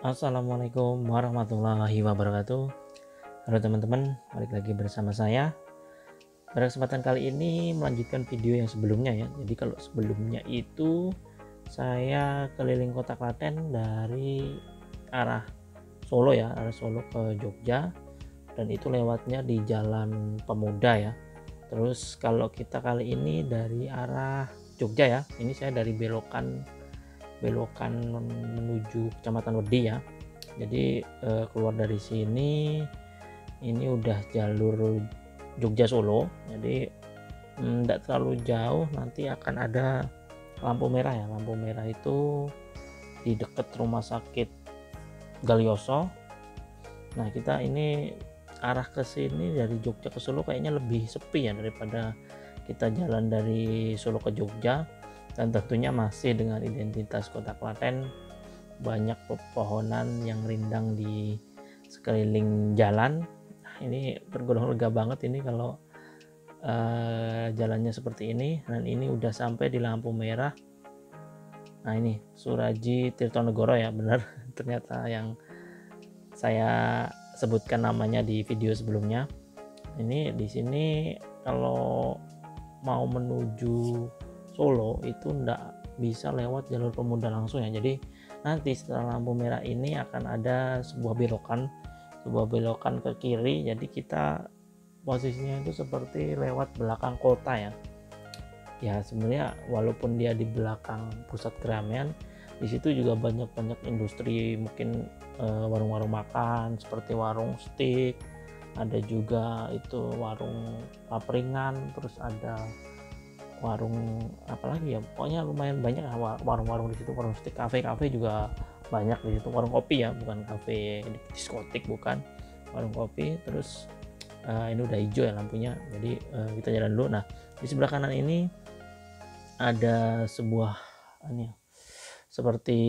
Assalamualaikum warahmatullahi wabarakatuh. Halo teman-teman, balik lagi bersama saya. Pada kesempatan kali ini melanjutkan video yang sebelumnya ya. Jadi kalau sebelumnya itu saya keliling kota Klaten dari arah Solo ya, arah Solo ke Jogja, dan itu lewatnya di Jalan Pemuda ya. Terus kalau kita kali ini dari arah Jogja ya, ini saya dari belokan menuju Kecamatan Wedi ya. Jadi keluar dari sini ini udah jalur Jogja Solo, jadi tidak terlalu jauh, nanti akan ada lampu merah ya. Lampu merah itu di dekat rumah sakit Galioso. Nah kita ini arah ke sini dari Jogja ke Solo kayaknya lebih sepi ya daripada kita jalan dari Solo ke Jogja, dan tentunya masih dengan identitas kota Klaten, banyak pepohonan yang rindang di sekeliling jalan. Ini tergolong lega banget ini kalau jalannya seperti ini, dan ini udah sampai di lampu merah. Nah ini Suraji Tirtonegoro ya, benar ternyata yang saya sebutkan namanya di video sebelumnya. Ini di sini kalau mau menuju Solo itu ndak bisa lewat jalur Pemuda langsung ya. Jadi nanti setelah lampu merah ini akan ada sebuah belokan ke kiri. Jadi kita posisinya itu seperti lewat belakang kota ya. Ya sebenarnya walaupun dia di belakang pusat keramaian, di situ juga banyak industri, mungkin warung-warung makan seperti warung steak, ada juga itu warung papringan, terus ada warung apalagi ya, pokoknya lumayan banyak warung-warung di situ, warung steak, kafe juga banyak di situ, warung kopi ya, bukan kafe diskotik, bukan, warung kopi. Terus ini udah hijau ya lampunya, jadi kita jalan dulu. Nah di sebelah kanan ini ada sebuah ini seperti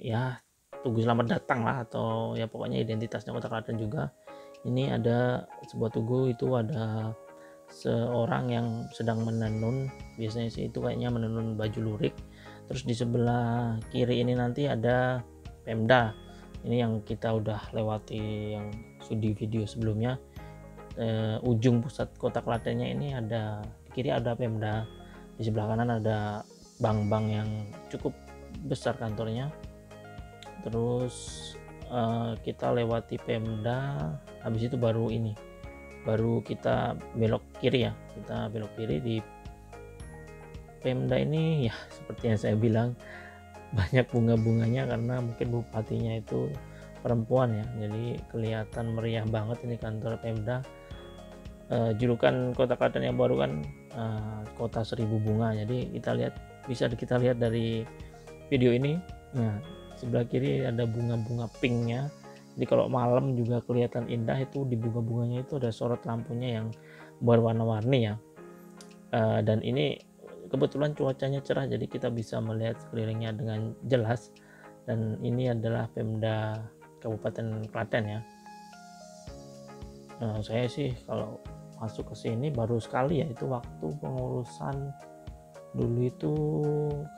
ya tugu selamat datang lah, atau ya pokoknya identitasnya kota Klaten juga. Ini ada sebuah tugu, itu ada seorang yang sedang menenun, biasanya sih itu kayaknya menenun baju lurik. Terus di sebelah kiri ini nanti ada Pemda, ini yang kita udah lewati yang di video sebelumnya. Ujung pusat kota Klatennya ini ada di kiri ada Pemda, di sebelah kanan ada bank-bank yang cukup besar kantornya. Terus kita lewati Pemda, habis itu baru kita belok kiri ya, kita belok kiri di Pemda ini ya. Seperti yang saya bilang, banyak bunga-bunganya karena mungkin bupatinya itu perempuan ya, jadi kelihatan meriah banget ini kantor Pemda. Julukan kota Klaten yang baru kan kota 1000 bunga, jadi bisa kita lihat dari video ini. Nah sebelah kiri ada bunga-bunga pinknya, jadi kalau malam juga kelihatan indah. Itu di bunga-bunganya itu ada sorot lampunya yang berwarna-warni ya. Dan ini kebetulan cuacanya cerah, jadi kita bisa melihat sekelilingnya dengan jelas. Dan ini adalah Pemda Kabupaten Klaten ya. Saya sih kalau masuk ke sini baru sekali ya, itu waktu pengurusan dulu itu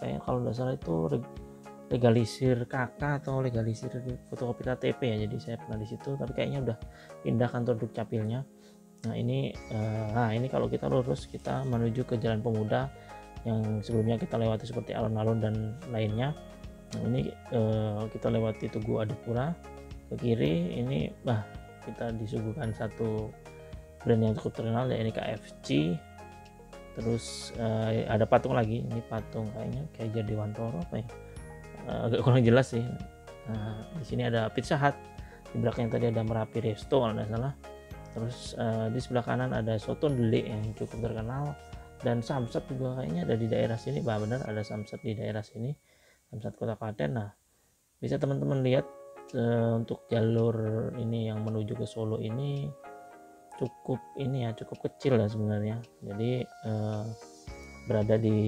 kayak kalau nggak salah itu legalisir KK atau legalisir fotokopi KTP ya, jadi saya pernah di situ, tapi kayaknya udah pindah kantor Dukcapilnya. Nah ini kalau kita lurus kita menuju ke Jalan Pemuda yang sebelumnya kita lewati seperti alun-alun dan lainnya. Nah ini kita lewati Tugu Adipura ke kiri. Ini kita disuguhkan satu brand yang cukup terkenal, yaitu KFC. Terus ada patung lagi, ini patung kayaknya kayak Jadiwantoro apa ya, agak kurang jelas sih. Nah di sini ada Pizza Hut, di belakang tadi ada Merapi Resto kalau tidak salah. Terus di sebelah kanan ada Soto Dele yang cukup terkenal, dan Samsat juga kayaknya ada di daerah sini. Benar ada Samsat di daerah sini, Samsat Kota Klaten. Nah bisa teman-teman lihat untuk jalur ini yang menuju ke Solo ini cukup kecil ya sebenarnya. Jadi berada di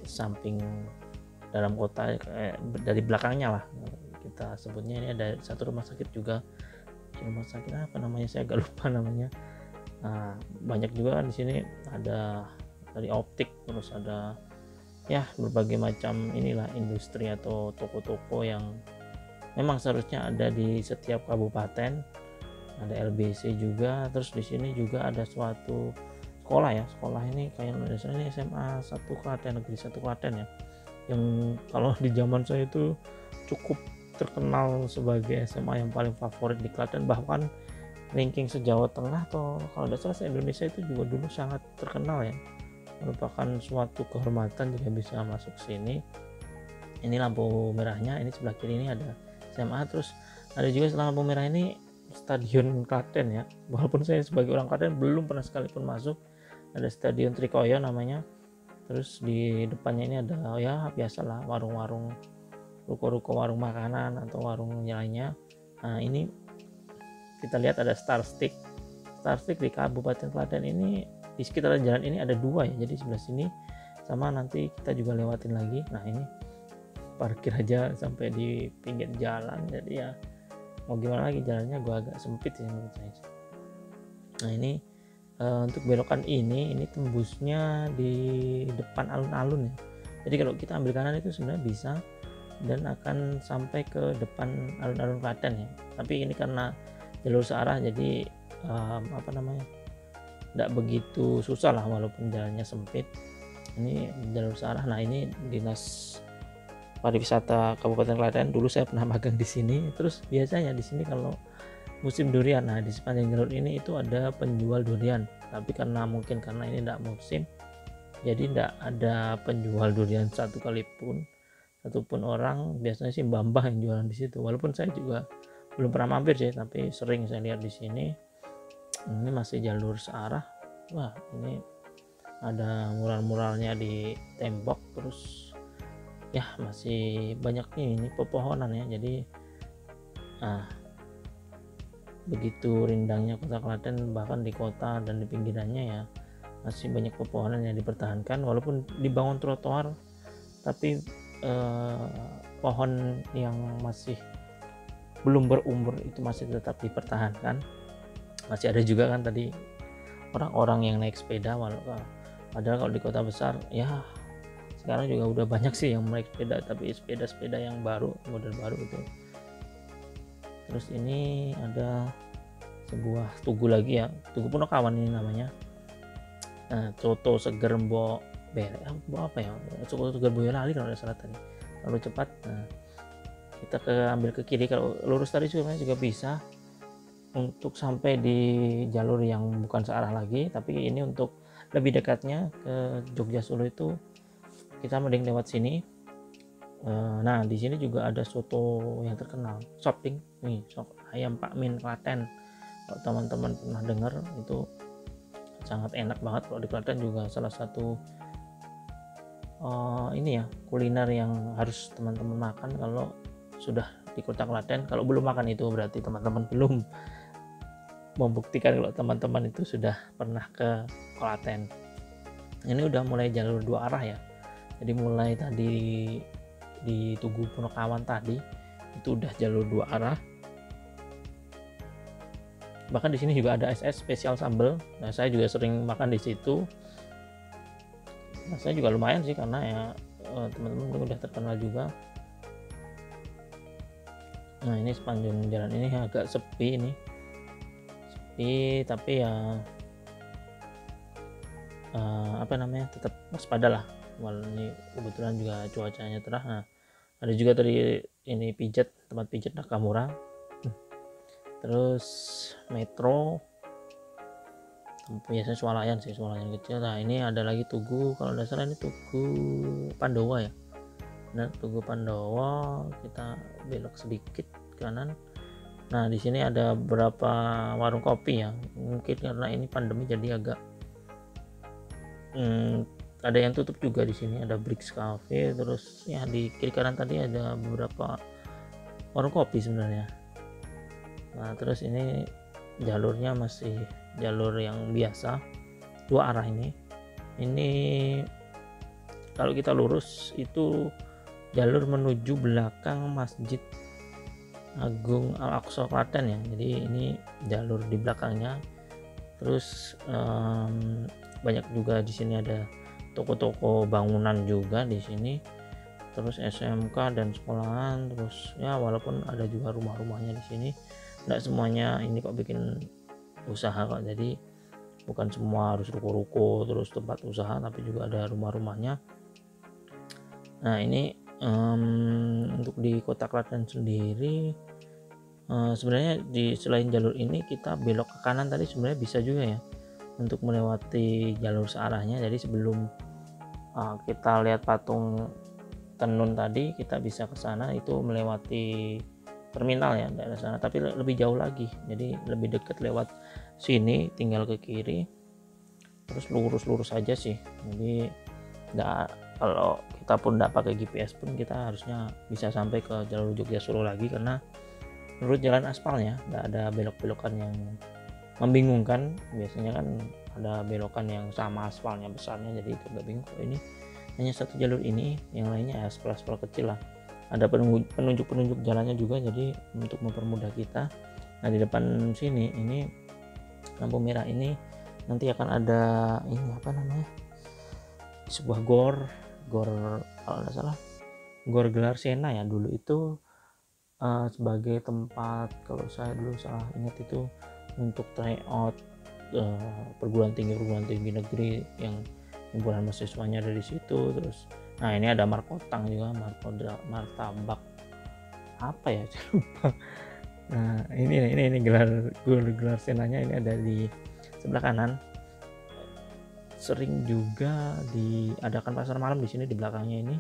samping dalam kota, dari belakangnya lah kita sebutnya. Ini ada satu rumah sakit juga, rumah sakit apa namanya saya agak lupa namanya. Nah banyak juga kan di sini, ada dari optik, terus ada ya berbagai macam inilah industri atau toko-toko yang memang seharusnya ada di setiap kabupaten, ada LBC juga. Terus di sini juga ada suatu sekolah ya, sekolah ini kayak ini SMA 1 Klaten, Negeri 1 Klaten ya, yang kalau di zaman saya itu cukup terkenal sebagai SMA yang paling favorit di Klaten, bahkan ranking se-Jawa Tengah atau kalau tidak salah se-Indonesia itu juga dulu sangat terkenal ya, merupakan suatu kehormatan jika bisa masuk sini. Ini lampu merahnya, ini sebelah kiri ini ada SMA, terus ada juga setelah lampu merah ini Stadion Klaten ya, walaupun saya sebagai orang Klaten belum pernah sekalipun masuk. Ada Stadion Trikoyo namanya. Terus di depannya ini ada ya biasalah warung-warung, ruko-ruko warung makanan atau warung lainnya. Nah ini kita lihat ada Star Stick di Kabupaten Klaten ini. Di sekitar jalan ini ada 2 ya, jadi sebelah sini sama nanti kita juga lewatin lagi. Nah ini parkir aja sampai di pinggir jalan, jadi ya mau gimana lagi, jalannya gua agak sempit sih menurut saya. Nah ini untuk belokan ini tembusnya di depan alun-alun ya, jadi kalau kita ambil kanan itu sebenarnya bisa dan akan sampai ke depan alun-alun Klaten ya, tapi ini karena jalur searah jadi tidak begitu susah lah walaupun jalannya sempit. Ini jalur searah. Nah ini Dinas Pariwisata Kabupaten Klaten, dulu saya pernah magang di sini. Terus biasanya di sini kalau musim durian, nah di sepanjang jalur ini itu ada penjual durian, tapi karena mungkin karena ini tidak musim, jadi tidak ada penjual durian satupun orang. Biasanya sih mbah-mbah yang jualan di situ, walaupun saya juga belum pernah mampir sih, tapi sering saya lihat di sini. Ini masih jalur searah. Wah ini ada mural-muralnya di tembok, terus ya masih banyak ini pepohonan ya, jadi begitu rindangnya kota Klaten, bahkan di kota dan di pinggirannya ya masih banyak pepohonan yang dipertahankan, walaupun dibangun trotoar tapi pohon yang masih belum berumur itu masih tetap dipertahankan. Masih ada juga kan tadi orang-orang yang naik sepeda, padahal kalau di kota besar ya sekarang juga udah banyak sih yang naik sepeda, tapi sepeda-sepeda yang baru, model baru itu. Terus ini ada sebuah tugu lagi ya, Tugu Punokawan ini namanya. Coto seger mbok bere apa ya, Coto seger Boyolali kalau tidak salah tadi, lalu cepat. Nah kita ambil ke kiri, kalau lurus tadi sebenarnya juga bisa untuk sampai di jalur yang bukan searah lagi, tapi ini untuk lebih dekatnya ke Jogja Solo itu kita mending lewat sini. Nah di sini juga ada soto yang terkenal, shopping nih, sop ayam Pak Min Klaten. Kalau teman-teman pernah dengar itu sangat enak banget. Kalau di Klaten juga salah satu ini ya kuliner yang harus teman-teman makan kalau sudah di kota Klaten. Kalau belum makan itu berarti teman-teman belum membuktikan kalau teman-teman itu sudah pernah ke Klaten. Ini udah mulai jalur 2 arah ya, jadi mulai tadi di Tugu Punokawan tadi itu udah jalur 2 arah. Bahkan di sini juga ada SS spesial sambal. Nah saya juga sering makan di situ. Nah, saya juga lumayan sih karena ya teman-teman udah terkenal juga. Nah ini sepanjang jalan ini agak sepi ini, tapi ya tetap waspada lah. Ini kebetulan juga cuacanya cerah. Nah ada juga tadi ini tempat pijat Nakamura. Terus metro, biasanya swalayan kecil. Nah ini ada lagi tugu, kalau tidak salah ini Tugu Pandowa ya. Nah Tugu Pandowa, kita belok sedikit kanan. Nah di sini ada beberapa warung kopi ya, mungkin karena ini pandemi jadi agak ada yang tutup juga. Di sini ada Bricks Cafe, terus ya di kiri kanan tadi ada beberapa warung kopi sebenarnya. Nah terus ini jalurnya masih jalur yang biasa 2 arah ini kalau kita lurus itu jalur menuju belakang Masjid Agung Al-Aqsa Klaten ya, jadi ini jalur di belakangnya. Terus banyak juga di sini ada toko-toko bangunan juga di sini. terus SMK dan sekolahan, terus ya walaupun ada juga rumah-rumahnya di sini, nggak semuanya ini kok bikin usaha kok, jadi bukan semua harus ruko-ruko terus tempat usaha, tapi juga ada rumah-rumahnya. Nah ini untuk di Kota Klaten sendiri sebenarnya selain jalur ini kita belok ke kanan tadi sebenarnya bisa juga ya untuk melewati jalur searahnya. Jadi sebelum kita lihat patung tenun tadi, kita bisa ke sana, itu melewati terminal ya daerah sana, tapi lebih jauh lagi, jadi lebih dekat lewat sini, tinggal ke kiri terus lurus-lurus aja sih. Jadi kalau kita pun tidak pakai GPS pun kita harusnya bisa sampai ke jalur Jogja Solo lagi, karena menurut jalan aspalnya nggak ada belok-belokan yang membingungkan. Biasanya kan ada belokan yang sama aspalnya besarnya, jadi itu agak bingung. Ini hanya satu jalur ini, yang lainnya aspal-aspal kecil lah. Ada penunjuk-penunjuk jalannya juga, jadi untuk mempermudah kita. Nah di depan sini ini lampu merah ini nanti akan ada ini apa namanya, sebuah gor kalau tidak salah Gor Gelar Sena ya dulu itu, sebagai tempat, kalau saya dulu salah ingat itu untuk tryout perguruan tinggi negeri yang himpunan mahasiswanya dari situ. Terus nah ini ada markotang juga, martabak apa ya saya lupa. Nah ini gelar senanya ini ada di sebelah kanan. Sering juga diadakan pasar malam di sini, di belakangnya ini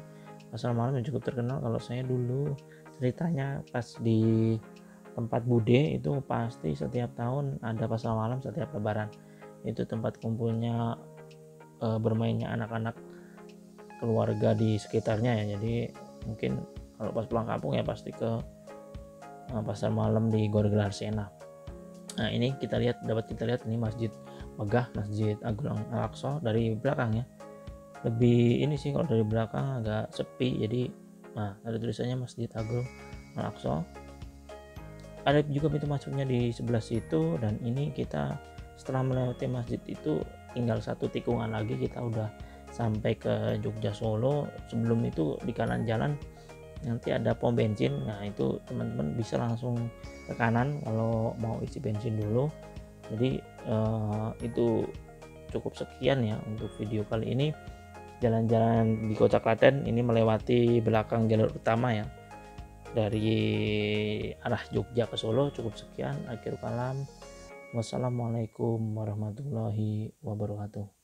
pasar malam yang cukup terkenal. Kalau saya dulu ceritanya pas di tempat Bude itu pasti setiap tahun ada pasar malam setiap lebaran. Itu tempat kumpulnya bermainnya anak-anak keluarga di sekitarnya ya. Jadi mungkin kalau pas pulang kampung ya pasti ke pasar malam di Gor Gelar Sena. Nah ini dapat kita lihat ini Masjid Megah, Masjid Agung Al-Aqsa dari belakang ya. Lebih ini sih kalau dari belakang agak sepi, jadi nah ada tulisannya Masjid Agung Al-Aqsa. Ada juga pintu masuknya di sebelah situ, dan ini kita setelah melewati masjid itu tinggal satu tikungan lagi kita udah sampai ke Jogja Solo. Sebelum itu di kanan jalan nanti ada pom bensin, nah itu teman-teman bisa langsung ke kanan kalau mau isi bensin dulu. Jadi itu cukup sekian ya untuk video kali ini, jalan-jalan di Kota Klaten ini melewati belakang jalur utama ya dari arah Jogja ke Solo. Cukup sekian, akhir kalam, wassalamualaikum warahmatullahi wabarakatuh.